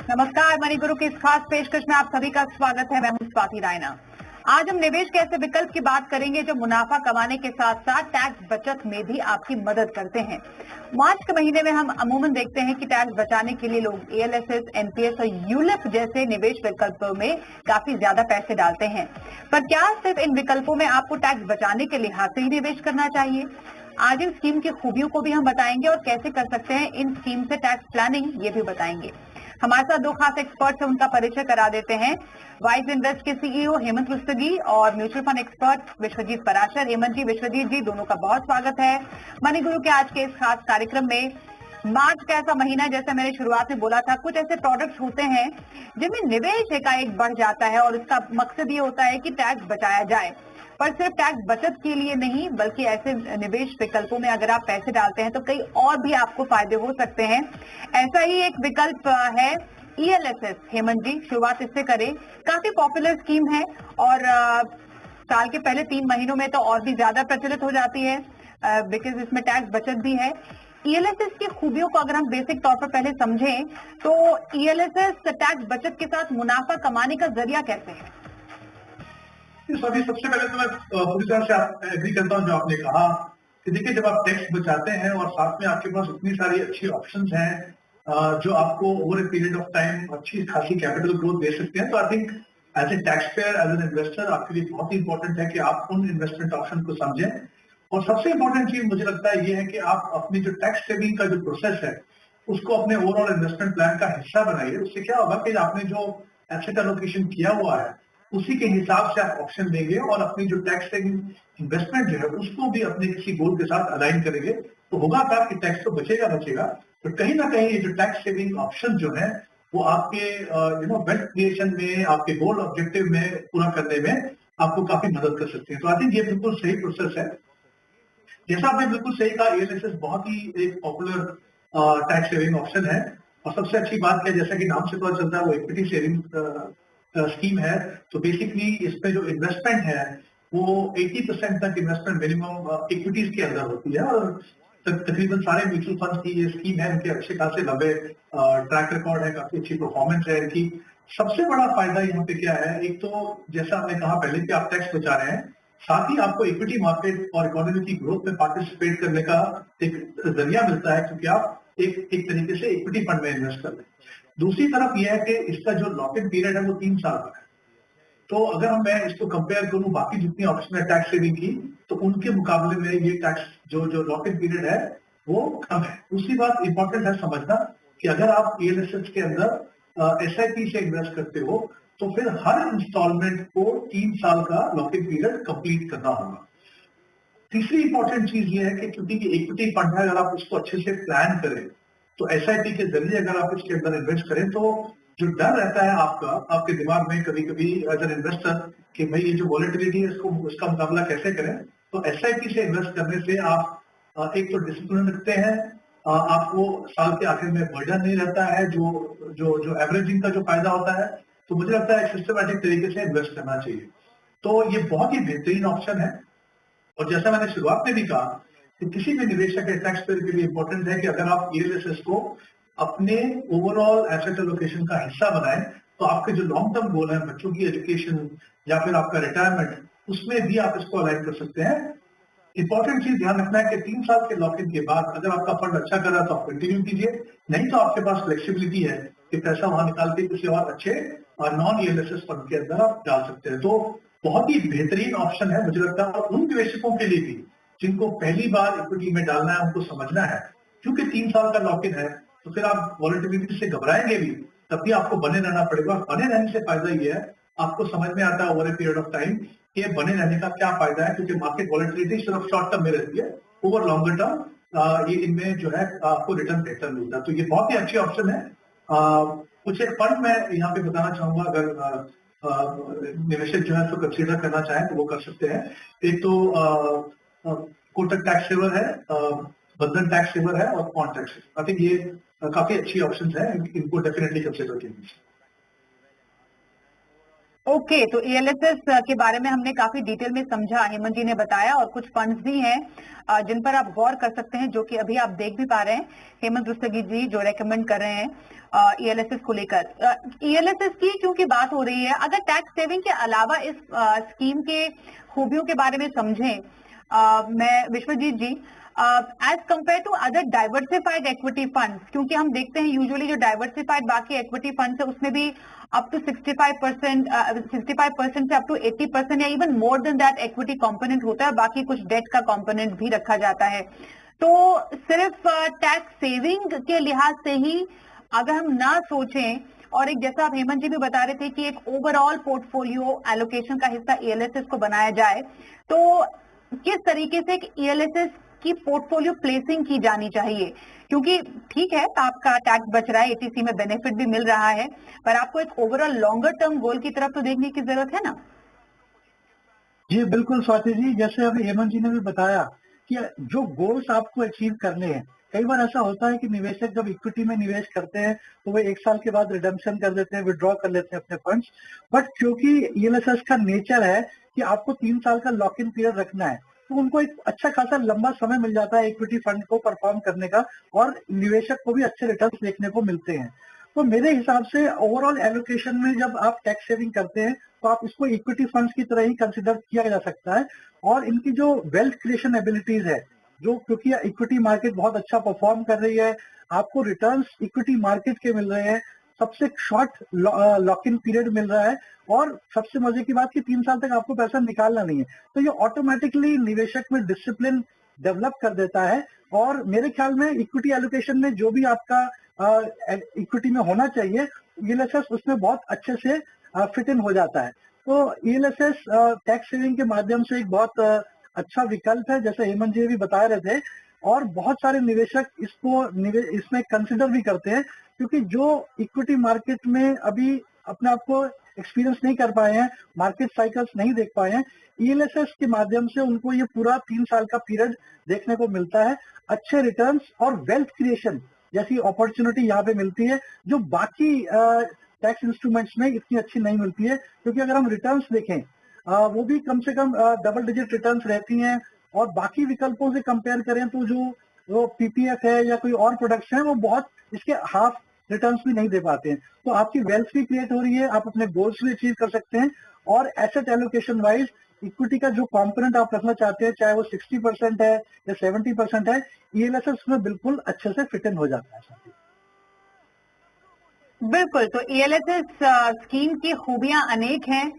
नमस्कार, मणिगुरु की इस खास पेशकश में आप सभी का स्वागत है। मैं हूं स्वाति रायना। आज हम निवेश के ऐसे विकल्प की बात करेंगे जो मुनाफा कमाने के साथ साथ टैक्स बचत में भी आपकी मदद करते हैं। मार्च के महीने में हम अमूमन देखते हैं कि टैक्स बचाने के लिए लोग एएलएसएस, एनपीएस और यूलिप जैसे निवेश विकल्पों में काफी ज्यादा पैसे डालते हैं। पर क्या सिर्फ इन विकल्पों में आपको टैक्स बचाने के लिहाज से ही निवेश करना चाहिए? आज इन स्कीम की खूबियों को भी हम बताएंगे और कैसे कर सकते हैं इन स्कीम से टैक्स प्लानिंग, ये भी बताएंगे। हमारे साथ दो खास एक्सपर्ट्स हैं, उनका परिचय करा देते हैं। वाइज इन्वेस्ट के सीईओ हेमंत रुस्तगी और mutual fund expert Vishwajeet Parashar. Hemant ji, Vishwajeet ji, दोनों का बहुत स्वागत है मणिगुरु के आज के इस खास कार्यक्रम में। मार्च का ऐसा महीना, जैसे मैंने शुरुआत में बोला था, कुछ ऐसे प्रोडक्ट्स होते हैं जिनमें निवेश एकाएक बढ़ जाता है और इसका मकसद ये होता है कि टैक्स बचाया जाए। पर सिर्फ टैक्स बचत के लिए नहीं, बल्कि ऐसे निवेश विकल्पों में अगर आप पैसे डालते हैं तो कई और भी आपको फायदे हो सकते हैं। ऐसा ही एक विकल्प है ईएलएसएस। हेमंत जी, शुरुआत इससे करें। काफी पॉपुलर स्कीम है और साल के पहले 3 महीनों में तो और भी ज्यादा प्रचलित हो जाती है बिकॉज इसमें टैक्स बचत भी है। ईएलएसएस की खूबियों को अगर हम बेसिक तौर पर पहले समझें तो ईएलएसएस टैक्स बचत के साथ मुनाफा कमाने का जरिया कैसे है? सभी सबसे पहले तो मैं पूरी तरह से एग्री करता हूं जो आपने कहा कि देखिए, जब आप टैक्स बचाते हैं और साथ में आपके पास इतनी सारी अच्छी ऑप्शंस हैं जो आपको over a period of time अच्छी खासी कैपिटल ग्रोथ दे सकते हैं, तो I think as a tax payer, as an investor, आपके लिए बहुत ही इंपॉर्टेंट है कि आप उन इन्वेस्टमेंट ऑप्शन को समझें। और सबसे इंपॉर्टेंट चीज मुझे लगता है ये है कि आप अपनी जो टैक्स सेविंग का जो प्रोसेस है उसको अपने ओवरऑल इन्वेस्टमेंट प्लान का हिस्सा बनाइए। उससे क्या होगा कि आपने जो एसेट एलोकेशन किया हुआ है उसी के हिसाब से आप ऑप्शन देंगे और अपनी जो टैक्स सेविंग इन्वेस्टमेंट जो है उसको भी अपने किसी गोल के साथ अलाइन करेंगे। तो होगा क्या कि टैक्स तो बचेगा बचेगा, तो कहीं ना कहीं ये जो टैक्स सेविंग ऑप्शन जो है वो आपके वेल्थ क्रिएशन में, आपके गोल ऑब्जेक्टिव में पूरा करने में आपको काफी मदद कर सकते हैं। तो आई थिंक ये बिल्कुल सही प्रोसेस है। जैसा आपने बिल्कुल सही कहा, ईएलएसएस बहुत ही एक पॉपुलर टैक्स सेविंग ऑप्शन है। और सबसे अच्छी बात क्या, जैसा कि नाम से पता चलता है, वो इक्विटी सेविंग स्कीम है। तो बेसिकली इसमें जो इन्वेस्टमेंट है वो 80% तक इन्वेस्टमेंट मिनिमम इक्विटीज के अंदर होती है। और तकरीबन सारे म्यूचुअल फंड की ये स्कीम है, इनके अच्छे खासे लंबे ट्रैक रिकॉर्ड है, काफी अच्छी परफॉर्मेंस है इनकी। सबसे बड़ा फायदा यहाँ पे क्या है, एक तो जैसा हमने कहा पहले कि आप टैक्स बचा रहे हैं, साथ ही आपको इक्विटी मार्केट और इकोनॉमी की ग्रोथ में पार्टिसिपेट करने का एक जरिया मिलता है, क्योंकि आप एक तरीके से इक्विटी फंड में इन्वेस्ट कर रहे हैं। दूसरी तरफ यह है कि इसका जो लॉक इन पीरियड है वो 3 साल का है। तो अगर मैं इसको कंपेयर करूं बाकी जितनी ऑप्शन है टैक्स सेविंग की, तो उनके मुकाबले में ये टैक्स जो लॉक इन पीरियड है वो कम है। दूसरी बात इंपॉर्टेंट है समझना कि अगर आप ईएलएसएस के अंदर एसआईपी से इन्वेस्ट करते हो तो फिर हर इंस्टॉलमेंट को 3 साल का लॉक इन पीरियड कंप्लीट करना होगा। तीसरी इंपॉर्टेंट चीज ये है कि क्योंकि ये इक्विटी फंड है, अगर आप उसको अच्छे से प्लान करें तो एसआईपी के जरिए अगर आप इसके अंदर इन्वेस्ट करें तो जो डर रहता है आपका, आपके दिमाग में कभी कभी एज एन इन्वेस्टर कि भाई ये जो वॉलेटिलिटी है इसको उसका मुकाबला कैसे करें, तो एसआईपी से इन्वेस्ट करने से आप एक तो डिसिप्लिन रखते हैं, आपको साल के आखिर में बर्डन नहीं रहता है, जो जो जो एवरेजिंग का जो फायदा होता है। तो मुझे लगता है सिस्टमैटिक तरीके से इन्वेस्ट करना चाहिए। तो ये बहुत ही बेहतरीन ऑप्शन है। और जैसा मैंने शुरुआत में भी कहा कि किसी भी निवेशक या टैक्स पेयर के लिए इंपॉर्टेंट है कि अगर आप ईएलएसएस को अपने ओवरऑल एसेट एलोकेशन का हिस्सा बनाएं तो आपके जो लॉन्ग टर्म गोल है, बच्चों की एजुकेशन या फिर आपका रिटायरमेंट, उसमें भी आप इसको अलाइन कर सकते हैं। इंपॉर्टेंट चीज ध्यान रखना है कि 3 साल के लॉक इन के बाद अगर आपका फंड अच्छा कर रहा है तो आप कंटिन्यू कीजिए, नहीं तो आपके पास फ्लेक्सिबिलिटी है कि पैसा वहां निकाल के किसी और अच्छे और नॉन ईएलएसएस फंड के अंदर आप डाल सकते हैं। तो बहुत ही बेहतरीन ऑप्शन है मुझे लगता है। और उन निवेशकों के लिए भी जिनको पहली बार इक्विटी में डालना है, उनको समझना है क्योंकि 3 साल का लॉक इन है, तो फिर आप वॉलेटिलिटी से घबराएंगे भी, तब भी आपको बने रहना पड़ेगा। बने रहने से फायदा ये है, आपको समझ में आता है over a period of time कि बने रहने का क्या फायदा है, क्योंकि मार्केट वॉलेटिलिटी सिर्फ शॉर्ट टर्म में रहती है, ओवर लॉन्गर टर्म ये इनमें जो है आपको रिटर्न बेहतर मिलता है। तो ये बहुत ही अच्छी ऑप्शन है। कुछ एक फंड मैं यहाँ पे बताना चाहूंगा, अगर निवेशक जो है तो कंसीडर करना चाहें तो वो कर सकते हैं। एक तो कोटक टैक्स सेवर है, बंधन टैक्स सेवर है और bond tax saver. I think ये काफी अच्छी ऑप्शन है, इनको डेफिनेटली कंसीडर कीजिए। ओके, तो ईएलएसएस के बारे में हमने काफी डिटेल में समझा, हेमंत जी ने बताया, और कुछ फंड्स भी हैं जिन पर आप गौर कर सकते हैं, जो कि अभी आप देख भी पा रहे हैं, हेमंत रुस्तगी जी जो रेकमेंड कर रहे हैं ईएलएसएस को लेकर। ईएलएसएस की क्योंकि बात हो रही है, अगर टैक्स सेविंग के अलावा इस स्कीम के खूबियों के बारे में समझें, मैं Vishwajeet ji, as compared to other diversified equity funds, क्योंकि हम देखते हैं यूजुअली जो डाइवर्सिफाइड बाकी इक्विटी फंड्स है उसमें भी अप टू 65% से अप टू 80% या even more than that equity component होता है, बाकी कुछ डेट का कंपोनेंट भी रखा जाता है। तो सिर्फ टैक्स सेविंग के लिहाज से ही अगर हम ना सोचें, और एक जैसा आप हेमंत जी भी बता रहे थे कि एक ओवरऑल पोर्टफोलियो एलोकेशन का हिस्सा ईएलएसएस को बनाया जाए, तो किस तरीके से एक ईएलएसएस की पोर्टफोलियो प्लेसिंग की जानी चाहिए? क्योंकि ठीक है आपका टैक्स बच रहा है, एटीसी में बेनिफिट भी मिल रहा है, पर आपको एक ओवरऑल लॉन्गर टर्म गोल की तरफ तो देखने की जरूरत है ना। जी बिल्कुल स्वाति जी, जैसे अभी हेमंत जी ने भी बताया कि जो गोल्स आपको अचीव करने हैं, कई बार ऐसा होता है कि निवेशक जब इक्विटी में निवेश करते हैं तो वे 1 साल के बाद रिडम्पशन कर देते हैं, विड्रॉ कर लेते हैं अपने फंड्स। बट क्योंकि ईएलएसएस का नेचर है कि आपको 3 साल का लॉक इन पीरियड रखना है, तो उनको एक अच्छा खासा लंबा समय मिल जाता है इक्विटी फंड को परफॉर्म करने का, और निवेशक को भी अच्छे रिटर्न देखने को मिलते हैं। तो मेरे हिसाब से ओवरऑल एलोकेशन में जब आप टैक्स सेविंग करते हैं तो आप इसको इक्विटी फंड्स की तरह ही कंसिडर किया जा सकता है। और इनकी जो वेल्थ क्रिएशन एबिलिटीज है, जो क्योंकि इक्विटी मार्केट बहुत अच्छा परफॉर्म कर रही है, आपको रिटर्न्स इक्विटी मार्केट के मिल रहे हैं, सबसे शॉर्ट लॉक इन पीरियड मिल रहा है, और सबसे मजे की बात कि 3 साल तक आपको पैसा निकालना नहीं है, तो ये ऑटोमेटिकली निवेशक में डिसिप्लिन डेवलप कर देता है। और मेरे ख्याल में इक्विटी एलोकेशन में जो भी आपका इक्विटी में होना चाहिए, ईएलएसएस उसमें बहुत अच्छे से फिट इन हो जाता है। तो ईएलएसएस टैक्स सेविंग के माध्यम से एक बहुत अच्छा विकल्प है, जैसे हेमंत जी भी बता रहे थे, और बहुत सारे निवेशक इसमें कंसिडर भी करते हैं, क्योंकि जो इक्विटी मार्केट में अभी अपने आप को एक्सपीरियंस नहीं कर पाए हैं, मार्केट साइकिल्स नहीं देख पाए हैं, ईएलएसएस के माध्यम से उनको ये पूरा 3 साल का पीरियड देखने को मिलता है। अच्छे रिटर्न्स और वेल्थ क्रिएशन जैसी अपॉर्चुनिटी यहाँ पे मिलती है, जो बाकी टैक्स इंस्ट्रूमेंट्स में इतनी अच्छी नहीं मिलती है। क्योंकि अगर हम रिटर्न्स देखें, वो भी कम से कम डबल डिजिट रिटर्न्स रहती हैं, और बाकी विकल्पों से कंपेयर करें तो जो पीपीएफ है या कोई और प्रोडक्ट्स हैं, वो बहुत इसके हाफ रिटर्न्स भी नहीं दे पाते हैं। तो आपकी वेल्थ भी क्रिएट हो रही है, आप अपने गोल्स भी अचीव कर सकते हैं, और एसेट एलोकेशन वाइज इक्विटी का जो कंपोनेंट आप रखना चाहते हैं, चाहे वो 60% है या 70% है, ईएलएसएस में बिल्कुल अच्छे से फिट इन हो जाता है। बिल्कुल, तो ईएलएसएस स्कीम की खूबियां अनेक हैं,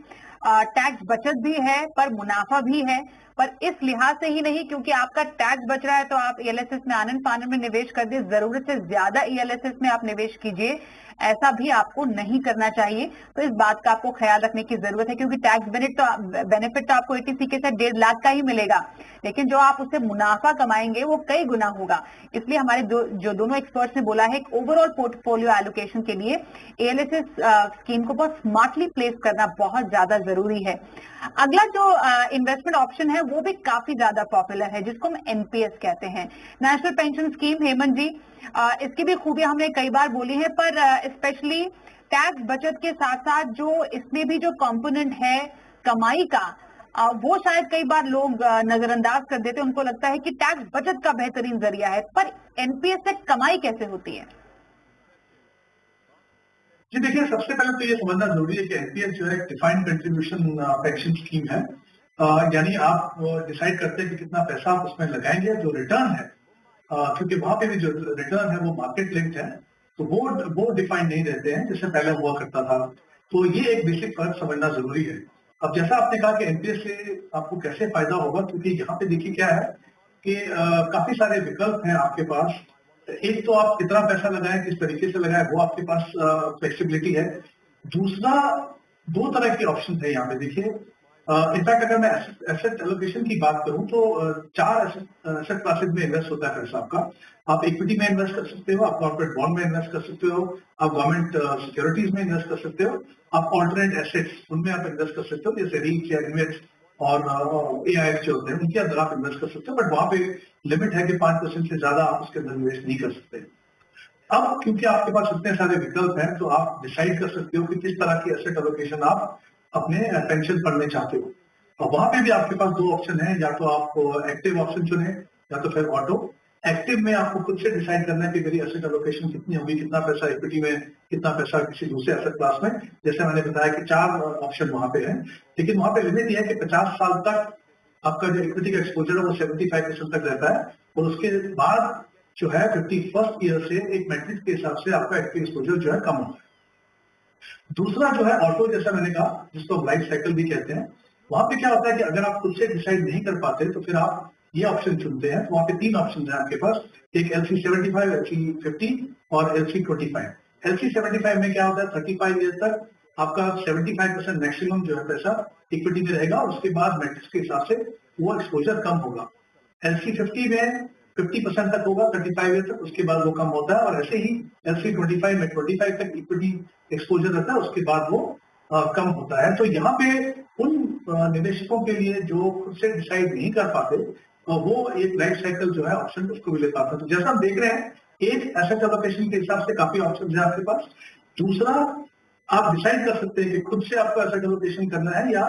टैक्स बचत भी है पर मुनाफा भी है, पर इस लिहाज से ही नहीं क्योंकि आपका टैक्स बच रहा है तो आप ईएलएसएस में आनंद फानंद में निवेश कर दिए, जरूरत से ज्यादा ईएलएसएस में आप निवेश कीजिए, ऐसा भी आपको नहीं करना चाहिए। तो इस बात का आपको ख्याल रखने की जरूरत है, क्योंकि टैक्स बेनिफिट तो आपको एटीसी के साथ 1.5 लाख का ही मिलेगा, लेकिन जो आप उससे मुनाफा कमाएंगे वो कई गुना होगा। इसलिए हमारे जो दोनों एक्सपर्ट्स ने बोला है, ओवरऑल पोर्टफोलियो एलोकेशन के लिए एएलएसएस स्कीम को बहुत स्मार्टली प्लेस करना बहुत ज्यादा जरूरी है। अगला जो इन्वेस्टमेंट ऑप्शन है वो भी काफी ज्यादा पॉपुलर है, जिसको हम एनपीएस कहते हैं, नेशनल पेंशन स्कीम। हेमंत जी, इसकी भी खूबियां हमने कई बार बोली है, पर स्पेशली टैक्स बचत के साथ साथ जो इसमें भी जो कंपोनेंट है कमाई का, वो शायद कई बार लोग नजरअंदाज कर देते हैं। उनको लगता है कि टैक्स बचत का बेहतरीन जरिया है, पर एनपीएस से कमाई कैसे होती है? जी देखिए, सबसे पहले तो ये समझना जरूरी है कि एनपीएस जो है डिफाइंड कंट्रीब्यूशन पेंशन स्कीम है। यानी आप डिसाइड करते हैं कि कितना पैसा आप उसमें लगाएंगे, जो रिटर्न है, क्योंकि वहां पे भी जो रिटर्न है वो मार्केट लिंक्ड है, तो वो डिफाइन नहीं रहते हैं जैसे पहले हुआ करता था। तो ये एक बेसिक फर्क समझना जरूरी है। अब जैसा आपने कहा कि एनपीएस से आपको कैसे फायदा होगा, क्योंकि यहाँ पे देखिए क्या है कि काफी सारे विकल्प हैं आपके पास। एक तो आप कितना पैसा लगाएं, किस तरीके से लगाएं, वो आपके पास फ्लेक्सिबिलिटी है। दूसरा, 2 तरह के ऑप्शन है यहाँ पे देखिए। इनफैक्ट अगर मैं एसेट एलोकेशन की बात करूं तो 4 एसेट क्लासेस में इन्वेस्ट होता है पैसा आपका। आप इक्विटी में इन्वेस्ट कर सकते हो, आप कॉर्पोरेट बॉन्ड में इन्वेस्ट कर सकते हो, आप गवर्नमेंट सिक्योरिटीज में इन्वेस्ट कर सकते हो, आप ऑल्टरनेट एसेट्स उनमें आप इन्वेस्ट कर सकते हो, जैसे रीच या इन्वेस्ट और एआईएफ जो होते हैं उनके अंदर आप इन्वेस्ट कर सकते हो। बट वहां पे लिमिट है कि 5% से ज्यादा आप उसके अंदर इन्वेस्ट नहीं कर सकते। अब क्योंकि आपके पास इतने सारे विकल्प हैं, तो आप डिसाइड कर सकते हो कि किस तरह की एसेट एलोकेशन आप अपने पेंशन फंड में चाहते हो। और वहां पे भी आपके पास दो ऑप्शन है, या तो आप एक्टिव ऑप्शन चुने या तो फिर ऑटो। एक्टिव में आपको खुद से डिसाइड करना है कि मेरी एसेट एलोकेशन कितनी होगी, कितना पैसा इक्विटी में, कितना पैसा किसी दूसरे एसेट क्लास में। जैसे मैंने बताया कि 4 ऑप्शन वहां पे है, लेकिन वहां पे लिमिट यह है कि 50 साल तक आपका जो इक्विटी का एक्सपोजर है वो 75% तक रहता है, और उसके बाद जो है 51st ईयर से एक मैट्रिक्स के हिसाब से आपका इक्विटी एक्सपोजर जो है कम होता है। दूसरा जो है ऑटो, जैसा मैंने कहा, जिसको लाइफ साइकिल भी कहते हैं, वहां पे क्या होता है कि अगर आप खुद से डिसाइड नहीं कर पाते तो फिर आप ये ऑप्शन चुनते हैं। तो वहां पे 3 ऑप्शन है आपके पास, एक LC 75, LC 50 और LC 25। LC 75 में क्या होता है, 35 ईयर तक आपका 75% मैक्सिमम जो है पैसा इक्विटी में रहेगा, और उसके बाद मैट्रिक्स के हिसाब से वो एक्सपोजर कम होगा। LC 50 में 50% तक होगा 35 ईयर तक, उसके बाद वो कम होता है, और ऐसे ही LC 25 में 25 तक इक्विटी एक्सपोजर रहता है, उसके बाद वो कम होता है। तो यहाँ पे उन निवेशकों के लिए जो खुद से डिसाइड नहीं कर पाते, वो एक लाइफ साइकिल जो है ऑप्शन उसको भी ले पाते हैं। तो जैसा हम देख रहे हैं, एक एसेट एलोकेशन के हिसाब से काफी ऑप्शन है आपके पास। दूसरा, आप डिसाइड कर सकते हैं कि खुद से आपको एसेट एलोकेशन करना है या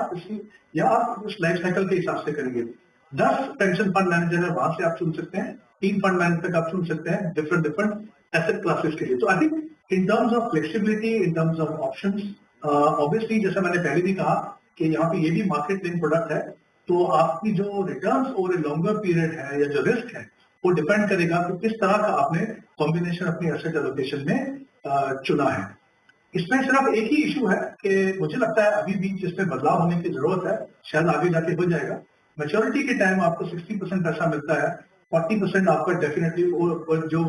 आप उस लाइफ साइकिल के हिसाब से करेंगे। 10 पेंशन फंड मैनेजर है, वहां से आप चुन सकते हैं, 3 फंड मैनेजर तक आप चुन सकते हैं डिफरेंट एसेट क्लासेस के लिए। तो I think in terms of flexibility, in terms of options, obviously जैसा मैंने पहले भी कहा कि यहाँ पे ये भी मार्केट लिंक प्रोडक्ट है, तो आपकी जो returns over a longer period है या जो रिस्क है वो डिपेंड करेगा कि किस तरह का आपने कॉम्बिनेशन अपनी एसेट एलोकेशन में चुना है। इसमें सिर्फ एक ही इशू है कि मुझे लगता है अभी भी जिसमें बदलाव होने की जरूरत है, शायद आगे जाके हो जाएगा। मैच्योरिटी के टाइम आपको 60% पैसा मिलता है, 40% आपका डेफिनेटली जो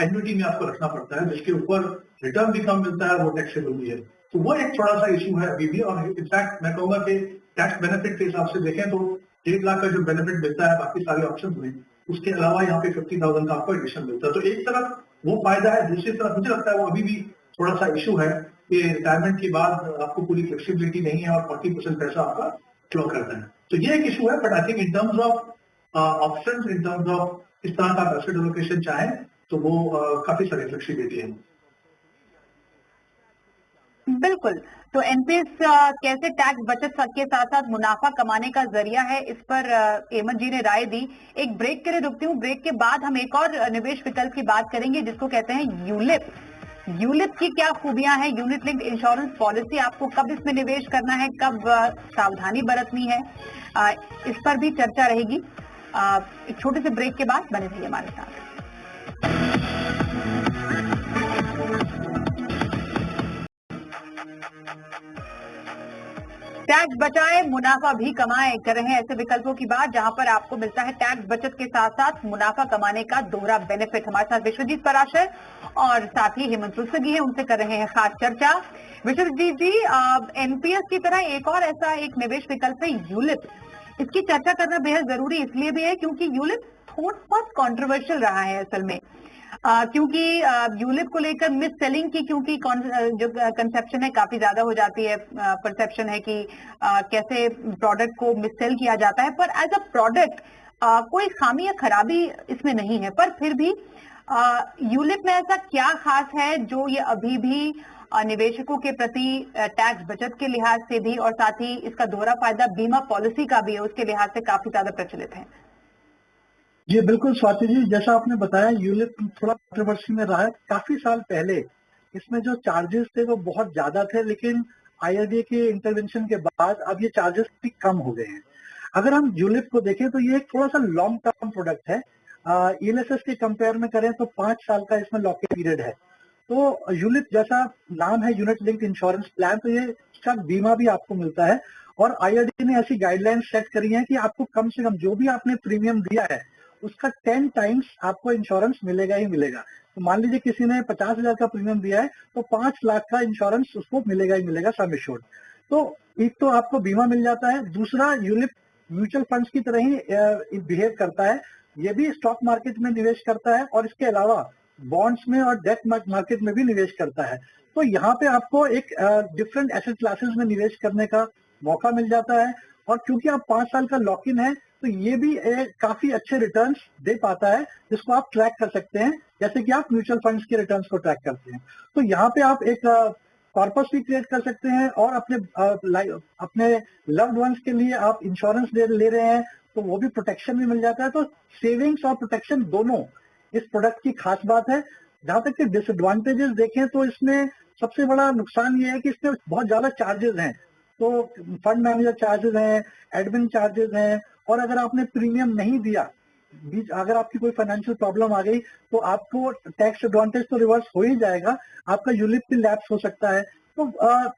एन्युटी में आपको रखना पड़ता है, जिसके ऊपर रिटर्न भी कम मिलता है, वो टैक्सेबल भी है। तो वो एक थोड़ा सा इशू है अभी भी। और इनफैक्ट मैं कहूंगा कि टैक्स बेनिफिट के हिसाब से देखें तो 1 लाख का जो बेनिफिट मिलता है बाकी सारे ऑप्शन में, उसके अलावा यहाँ पे 50,000 का आपको एडिशन मिलता है। तो एक तरफ वो फायदा है, दूसरी तरफ मुझे लगता है वो अभी भी थोड़ा सा इशू है कि रिटायरमेंट के बाद आपको पूरी फ्लेक्सिबिलिटी नहीं है और 40% पैसा आपका फ्लो करता है। तो ये एक इशू है। But I think in terms of options, in terms of किस तरह का एसेट एलोकेशन चाहे, तो वो काफी सारी फ्लेक्सिबिलिटी है। बिल्कुल। तो एनपीएस कैसे टैक्स बचत के साथ साथ मुनाफा कमाने का जरिया है, इस पर एमन जी ने राय दी। एक ब्रेक के लिए रुकती हूँ, ब्रेक के बाद हम एक और निवेश विकल्प की बात करेंगे जिसको कहते हैं यूलिप। यूलिप की क्या खूबियां हैं, यूनिट लिंक्ड इंश्योरेंस पॉलिसी, आपको कब इसमें निवेश करना है, कब सावधानी बरतनी है, इस पर भी चर्चा रहेगी। एक छोटे से ब्रेक के बाद बने रहिए हमारे साथ। टैक्स बचाए मुनाफा भी कमाए, कर रहे हैं ऐसे विकल्पों की बात जहां पर आपको मिलता है टैक्स बचत के साथ साथ मुनाफा कमाने का दोहरा बेनिफिट। हमारे साथ विश्वजीत पराशर और साथ ही हेमंत रुस्तगी हैं, उनसे कर रहे हैं खास चर्चा। विश्वजीत जी, एनपीएस की तरह एक और ऐसा एक निवेश विकल्प है यूलिप। इसकी चर्चा करना बेहद जरूरी इसलिए भी है क्योंकि यूलिप थोड़ा बहुत कॉन्ट्रोवर्शियल रहा है असल में, क्योंकि यूलिप को लेकर मिस सेलिंग की क्योंकि जो कंसेप्शन है काफी ज्यादा हो जाती है। परसेप्शन है कि कैसे प्रोडक्ट को मिस सेल किया जाता है, पर एज अ प्रोडक्ट कोई खामी या खराबी इसमें नहीं है। पर फिर भी यूलिप में ऐसा क्या खास है जो ये अभी भी निवेशकों के प्रति टैक्स बचत के लिहाज से भी और साथ ही इसका दोहरा फायदा बीमा पॉलिसी का भी है, उसके लिहाज से काफी ज्यादा प्रचलित है? जी बिल्कुल स्वाति जी, जैसा आपने बताया यूलिप थोड़ा कंट्रोवर्सी में रहा है। काफी साल पहले इसमें जो चार्जेस थे वो बहुत ज्यादा थे, लेकिन आईआरडीए के इंटरवेंशन के बाद अब ये चार्जेस भी कम हो गए हैं। अगर हम यूलिप को देखें तो ये एक थोड़ा सा लॉन्ग टर्म प्रोडक्ट है। ईएलएसएस के कंपेयर में करें तो 5 साल का इसमें लॉक इन पीरियड है। तो यूलिप जैसा नाम है यूनिट लिंक्ड इंश्योरेंस प्लान, तो ये इसका बीमा भी आपको मिलता है। और आईआरडीए ने ऐसी गाइडलाइंस सेट करी है कि आपको कम से कम जो भी आपने प्रीमियम दिया है उसका 10 टाइम्स आपको इंश्योरेंस मिलेगा ही मिलेगा। तो मान लीजिए किसी ने 50,000 का प्रीमियम दिया है तो 5 लाख का इंश्योरेंस उसको मिलेगा ही मिलेगा, सम एश्योर्ड। तो एक तो आपको बीमा मिल जाता है, दूसरा यूलिप म्यूचुअल फंड्स की तरह ही बिहेव करता है। ये भी स्टॉक मार्केट में निवेश करता है और इसके अलावा बॉन्ड्स में और डेट मार्केट में भी निवेश करता है। तो यहाँ पे आपको एक डिफरेंट एसेट क्लासेस में निवेश करने का मौका मिल जाता है। और क्योंकि आप 5 साल का लॉक इन है तो ये भी काफी अच्छे रिटर्न्स दे पाता है, जिसको आप ट्रैक कर सकते हैं जैसे कि आप म्यूचुअल फंड्स के रिटर्न्स को ट्रैक करते हैं। तो यहाँ पे आप एक कॉर्पस भी क्रिएट कर सकते हैं, और अपने लव्ड वंस के लिए आप इंश्योरेंस ले रहे हैं तो वो भी प्रोटेक्शन भी मिल जाता है। तो सेविंग्स और प्रोटेक्शन दोनों इस प्रोडक्ट की खास बात है। जहां तक कि डिसएडवांटेजेस देखें तो इसमें सबसे बड़ा नुकसान ये है कि इसमें बहुत ज्यादा चार्जेस हैं। तो फंड मैनेजर चार्जेस हैं, एडमिन चार्जेस हैं, और अगर आपने प्रीमियम नहीं दिया, अगर आपकी कोई फाइनेंशियल प्रॉब्लम आ गई तो आपको टैक्स एडवांटेज तो रिवर्स हो ही जाएगा, आपका यूलिप भी लैप्स हो सकता है। तो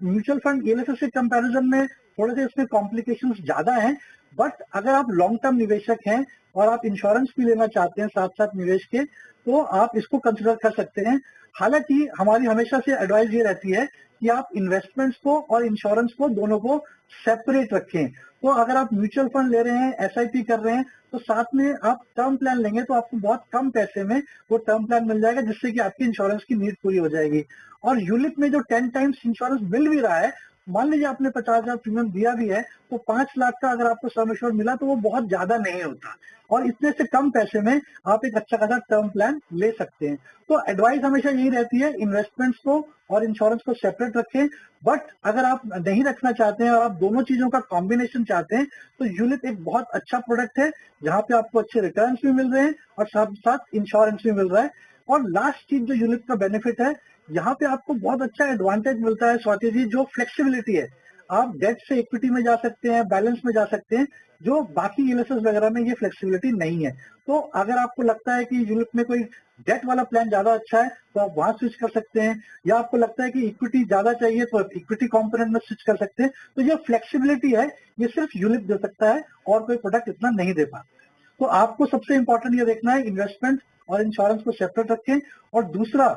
म्यूचुअल फंड ईएलएसएस के कंपैरिजन में थोड़े से इसमें कॉम्प्लिकेशंस ज्यादा हैं, बट अगर आप लॉन्ग टर्म निवेशक हैं और आप इंश्योरेंस भी लेना चाहते हैं साथ साथ निवेश के, तो आप इसको कंसिडर कर सकते हैं। हालांकि हमारी हमेशा से एडवाइस ये रहती है कि आप इन्वेस्टमेंट्स को और इंश्योरेंस को दोनों को सेपरेट रखें। तो अगर आप म्यूचुअल फंड ले रहे हैं, एसआईपी कर रहे हैं, तो साथ में आप टर्म प्लान लेंगे तो आपको बहुत कम पैसे में वो टर्म प्लान मिल जाएगा, जिससे कि आपकी इंश्योरेंस की नीड पूरी हो जाएगी। और यूलिप में जो 10 टाइम्स इंश्योरेंस मिल भी रहा है, मान लीजिए आपने 50,000 प्रीमियम दिया भी है, तो 5 लाख का अगर आपको सम एश्योर्ड मिला तो वो बहुत ज्यादा नहीं होता, और इतने से कम पैसे में आप एक अच्छा खासा टर्म प्लान ले सकते हैं। तो एडवाइस हमेशा यही रहती है, इन्वेस्टमेंट्स को और इंश्योरेंस को सेपरेट रखें। बट अगर आप नहीं रखना चाहते हैं और आप दोनों चीजों का कॉम्बिनेशन चाहते हैं, तो यूलिप एक बहुत अच्छा प्रोडक्ट है, जहां पे आपको अच्छे रिटर्न्स भी मिल रहे हैं और साथ साथ इंश्योरेंस भी मिल रहा है। और लास्ट चीज जो यूलिप का बेनिफिट है, यहाँ पे आपको बहुत अच्छा एडवांटेज मिलता है स्वाति जी, जो फ्लेक्सिबिलिटी है। आप डेट से इक्विटी में जा सकते हैं, बैलेंस में जा सकते हैं, जो बाकी ईएलएसएस वगैरह में ये फ्लेक्सिबिलिटी नहीं है। तो अगर आपको लगता है कि यूलिप में कोई डेट वाला प्लान ज्यादा अच्छा है तो आप वहां स्विच कर सकते हैं, या आपको लगता है कि इक्विटी ज्यादा चाहिए तो इक्विटी कंपोनेंट में स्विच कर सकते हैं। तो ये फ्लेक्सिबिलिटी है, ये सिर्फ यूलिप दे सकता है और कोई प्रोडक्ट इतना नहीं दे पाता। तो आपको सबसे इंपॉर्टेंट ये देखना है, इन्वेस्टमेंट और इंश्योरेंस को सेपरेट रखें। और दूसरा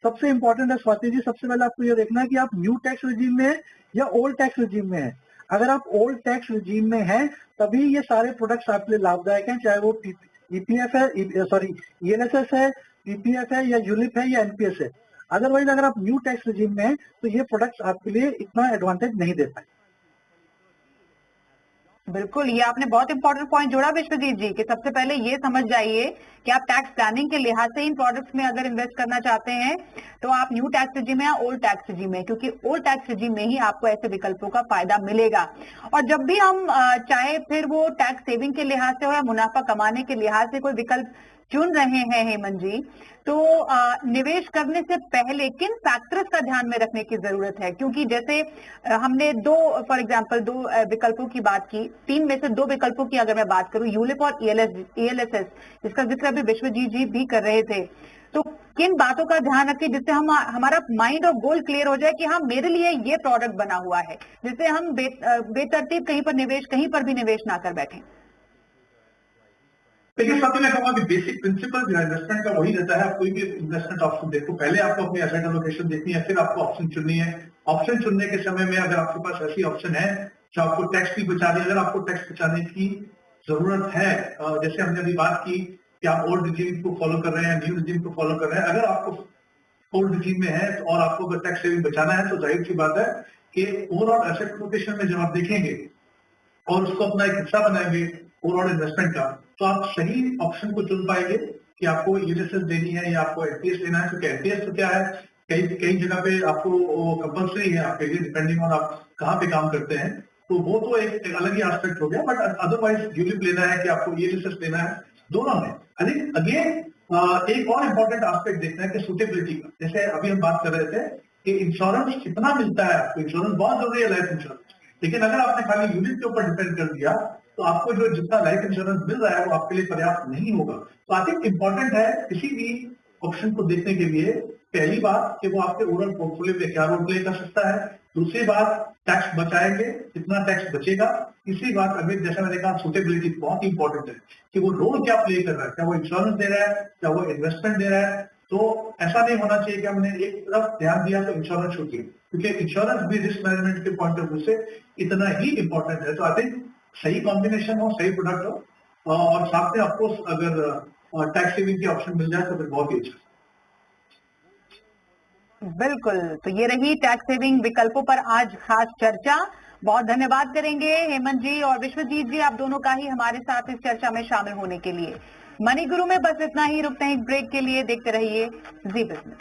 सबसे इंपॉर्टेंट है स्वाति जी, सबसे पहले आपको ये देखना है कि आप न्यू टैक्स रिजीम में है या ओल्ड टैक्स रिजीम में है। अगर आप ओल्ड टैक्स रिजीम में हैं, तभी ये सारे प्रोडक्ट्स आपके लिए लाभदायक हैं, चाहे वो ईपीएफ है, ईएलएसएस है, पीपीएफ है, या यूलिप है, या एनपीएस है। अदरवाइज अगर आप न्यू टैक्स रिजीम में हैं तो ये प्रोडक्ट्स आपके लिए इतना एडवांटेज नहीं दे पाए। बिल्कुल, ये आपने बहुत इंपॉर्टेंट पॉइंट जोड़ा विश्वजीत जी, कि सबसे पहले ये समझ जाइए कि आप टैक्स प्लानिंग के लिहाज से इन प्रोडक्ट्स में अगर इन्वेस्ट करना चाहते हैं तो आप न्यू टैक्स रिजीम में या ओल्ड टैक्स रिजीम में, क्योंकि ओल्ड टैक्स रिजीम में ही आपको ऐसे विकल्पों का फायदा मिलेगा। और जब भी हम चाहे फिर वो टैक्स सेविंग के लिहाज से हो या मुनाफा कमाने के लिहाज से कोई विकल्प चुन रहे हैं हेमंत जी, तो निवेश करने से पहले किन फैक्टर्स का ध्यान में रखने की जरूरत है? क्योंकि जैसे हमने फॉर एग्जांपल दो विकल्पों की बात की, 3 में से 2 विकल्पों की अगर मैं बात करूं, यूलिप और ईएलएसएस, जिसका जिक्र अभी विश्वजीत जी भी कर रहे थे, तो किन बातों का ध्यान रखें जिससे हमारा माइंड और गोल क्लियर हो जाए कि हाँ, मेरे लिए ये प्रोडक्ट बना हुआ है, जिससे हम बेतरतीब कहीं पर भी निवेश ना कर बैठे। देखिए, सबसे मैं कहूंगा कि बेसिक प्रिंसिपल जो है इन्वेस्टमेंट का वही रहता है। आप कोई भी इन्वेस्टमेंट ऑप्शन देखो, पहले आपको अपनी एसेट एलोकेशन देखनी है, फिर आपको ऑप्शन चुननी है। ऑप्शन चुनने के समय में अगर आपके पास ऐसी ऑप्शन है जो आपको टैक्स भी बचा रही है, अगर आपको टैक्स बचाने की जरूरत है, जैसे हमने अभी बात की कि आप ओल्ड रिजीम को फॉलो कर रहे हैं, न्यू रिजीम को फॉलो कर रहे हैं, अगर आपको ओल्ड रिजीम में है और आपको अगर टैक्स सेविंग बचाना है, तो जाहिर सी बात है कि ओवरऑल एसेट एलोकेशन में जब आप देखेंगे और उसको अपना एक हिस्सा बनाएंगे ओवरऑल इन्वेस्टमेंट का, तो आप सही ऑप्शन को चुन पाएंगे कि आपको ईएलएसएस देनी है या आपको एनपीएस लेना है। क्योंकि एनपीएस तो क्या है, कई जगह पे आपको कंपल्सरी है आपके लिए, डिपेंडिंग ऑन आप कहाँ पे काम करते हैं, तो वो तो एक अलग ही एस्पेक्ट हो गया। बट अदरवाइज यूलिप लेना है कि आपको ईएलएसएस लेना है, दोनों में अगेन एक और इम्पोर्टेंट एस्पेक्ट देखना है कि सूटेबिलिटी का। जैसे अभी हम बात कर रहे थे कि इंश्योरेंस कितना मिलता है आपको, इंश्योरेंस बहुत जरूरी है, लाइफ इंश्योरेंस, लेकिन अगर आपने खाली यूनिट के ऊपर डिपेंड कर दिया तो आपको जो जितना लाइफ इंश्योरेंस मिल रहा है वो आपके लिए पर्याप्त नहीं होगा। तो आई थिंक इंपॉर्टेंट है किसी भी ऑप्शन को देखने के लिए, पहली बात कि वो आपके ओवरऑल पोर्टफोलियो में क्या रोल प्ले कर सकता है, दूसरी बात टैक्स बचाएंगे, कितना टैक्स बचेगा, तीसरी बात अभी जैसा मैंने कहा सूटेबिलिटी बहुत इंपॉर्टेंट है कि वो रोल क्या प्ले कर रहा है, क्या वो इंश्योरेंस दे रहा है, क्या वो इन्वेस्टमेंट दे रहा है। तो ऐसा नहीं होना चाहिए कि हमने एक तरफ ध्यान दिया तो इंश्योरेंस छूट गई, क्योंकि इंश्योरेंस भी रिस्क मैनेजमेंट के पॉइंट ऑफ व्यू से इतना ही इंपॉर्टेंट है। तो आई थिंक सही कॉम्बिनेशन हो, सही प्रोडक्ट हो, और साथ में आपको अगर टैक्स सेविंग की ऑप्शन मिल जाए तो फिर बहुत ही अच्छा। बिल्कुल, तो ये रही टैक्स सेविंग विकल्पों पर आज खास चर्चा। बहुत धन्यवाद करेंगे हेमंत जी और विश्वजीत जी, आप दोनों का ही हमारे साथ इस चर्चा में शामिल होने के लिए। मनी गुरु में बस इतना ही, रुकते हैं एक ब्रेक के लिए, देखते रहिए जी बिजनेस।